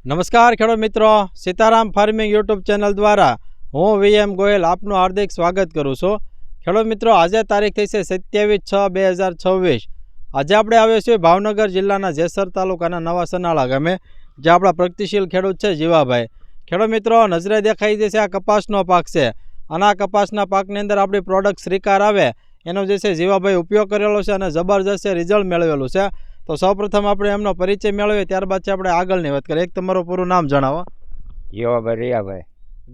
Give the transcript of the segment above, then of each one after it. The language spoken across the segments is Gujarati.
નમસ્કાર ખેડૂત મિત્રો, સીતારામ ફાર્મિંગ યુટ્યુબ ચેનલ દ્વારા હું વીએમ ગોયલ આપનું હાર્દિક સ્વાગત કરું છું. ખેડૂત મિત્રો, આજે તારીખ થઈ છે 27/6/2026. આજે આપણે આવ્યા છીએ ભાવનગર જિલ્લાના જેસર તાલુકાના નવા સનાળા ગામે, જે આપણા પ્રગતિશીલ ખેડૂત છે જીવાભાઈ. ખેડૂત મિત્રો, નજરે દેખાઈ જશે આ કપાસનો પાક છે અને આ કપાસના પાકની અંદર આપણી પ્રોડક્ટ શ્રીકાર આવે એનો જે છે જીવાભાઈ ઉપયોગ કરેલો છે અને જબરજસ્ત રિઝલ્ટ મેળવેલું છે. તો સૌપ્રથમ આપણે એમનો પરિચય મેળવીએ, ત્યારબાદ છે આપણે આગળની વાત કરીએ. એક તમારું પૂરું નામ જણાવો. જીવાભાઈ રિયાભાઈ,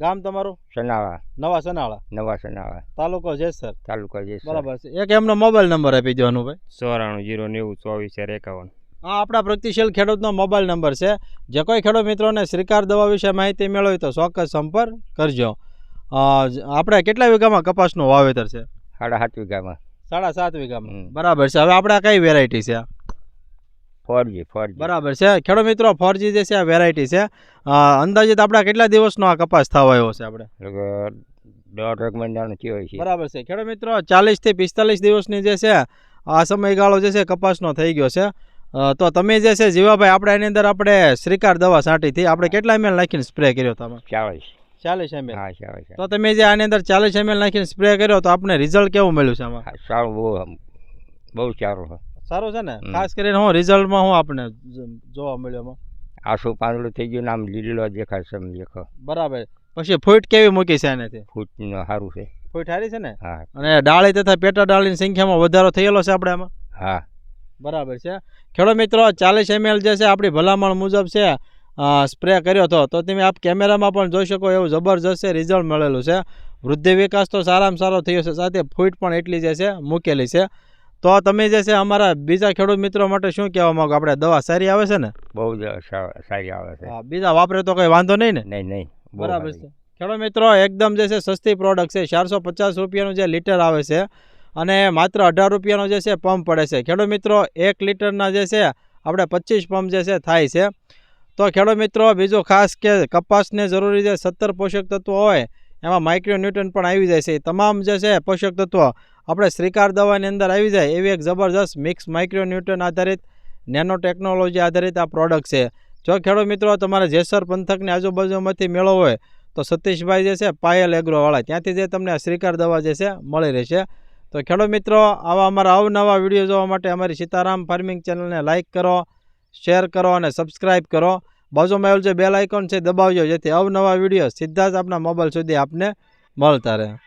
ગામ તમારું? સનાળા, નવા સનાળા, નવા સનાળા, તાલુકો જેસર, તાલુકા જેસર. બરાબર છે. એક એમનો મોબાઈલ નંબર આપી દો અનુભાઈ. 94092451. હા, આપણા પ્રગતિશીલ ખેડૂતનો મોબાઈલ નંબર છે. જે કોઈ ખેડૂત મિત્રોને શ્રીકાર દવા વિશે માહિતી મેળવી તો ચોક્કસ સંપર્ક કરજો. આપણે કેટલા વીઘામાં કપાસનું વાવેતર છે? 7.5 વીઘામાં. 7.5 વીઘામાં, બરાબર છે. હવે આપણે કઈ વેરાયટી છે? 4G. બરાબર છે. ખેડૂત મિત્રો, 4G જે છે આ વેરાયટી છે. અંદાજિત આપણા કેટલા દિવસનો આ કપાસ થવા આવ્યો છે? આપણે 1.5 મહિનાનો થયો છે. બરાબર છે. ખેડૂત મિત્રો, 40 થી 45 દિવસની જે છે આ સમયગાળો જે છે કપાસનો થઈ ગયો છે. તો તમે જે છે જીવાભાઈ, આપણે એની અંદર આપણે શ્રીકાર દવા છાંટી હતી. આપણે કેટલા ml નાખીને સ્પ્રે કર્યો તમે? 40 ml. હા, 40. તો તમે જે આની અંદર 40 ml નાખીને સ્પ્રે કર્યો તો આપણે રિઝલ્ટ કેવું મળ્યું છે આમાં? સારું, બહુ સારું. સારું છે ને? ખાસ કરીને હું રિઝલ્ટમાં હું આપણે જોવા મળ્યો એમાં? આસુ પાંદડું થઈ ગયું, આમ લીલો દેખાય છે. દેખો. બરાબર. પછી ફૂટ કેવી મૂકી છે એનાથી? ફૂટ સારું છે. ફૂટ સારી છે ને? હા. અને ડાળી તથા પેટા ડાળીની સંખ્યામાં વધારો થયેલો છે આપણે આમાં? હા. બરાબર છે. ખેડૂત મિત્રો, 40 ml જે છે આપણી ભલામણ મુજબ છે સ્પ્રે કર્યો હતો. તો તમે આપ કેમેરામાં પણ જોઈ શકો એવું જબરજસ્ત રિઝલ્ટ મળેલું છે. વૃદ્ધિ વિકાસ તો સારામાં સારો થયો છે, સાથે ફૂટ પણ એટલી જે છે મૂકેલી છે. તો તમે જે છે અમારા બીજા ખેડૂત મિત્રો માટે શું કહેવા માંગો? આપણે દવા સારી આવે છે ને? બહુ સારી આવે છે. હા, બીજા વાપરે તો કંઈ વાંધો નહીં ને? નહીં. બરાબર છે. ખેડૂત મિત્રો, એકદમ જે છે સસ્તી પ્રોડક્ટ છે. 450 રૂપિયાનું જે લીટર આવે છે અને માત્ર 18 રૂપિયાનો જે છે પંપ પડે છે. ખેડૂત મિત્રો, 1 લીટરના જે છે આપણે 25 પંપ જે છે થાય છે. તો ખેડૂત મિત્રો, બીજું ખાસ કે કપાસને જરૂરી જે 17 પોષક તત્વો હોય એમાં માઇક્રોન્યુટ્રન પણ આવી જાય છે. તમામ જે છે પોષક તત્વો આપણે શ્રીકાર દવાની અંદર આવી જાય એવી એક જબરજસ્ત મિક્સ માઇક્રોન્યુટ્રન આધારિત નેનો ટેકનોલોજી આધારિત આ પ્રોડક્ટ છે. જો ખેડૂત મિત્રો તમારે જેસર પંથકની આજુબાજુમાંથી મેળવવો હોય તો સતીશભાઈ જે છે પાયલ એગ્રોવાળા, ત્યાંથી જે તમને આ શ્રીકાર દવા જે છે મળી રહેશે. તો ખેડૂત મિત્રો, આવા અમારા અવનવા વિડીયો જોવા માટે અમારી સીતારામ ફાર્મિંગ ચેનલને લાઇક કરો, શેર કરો અને સબસ્ક્રાઈબ કરો. બાજુમાં આવેલું જે બેલ આઇકોન છે દબાવજો, જેથી અવનવા વિડીયો સીધા જ આપણા મોબાઈલ સુધી આપને મળતા રહે.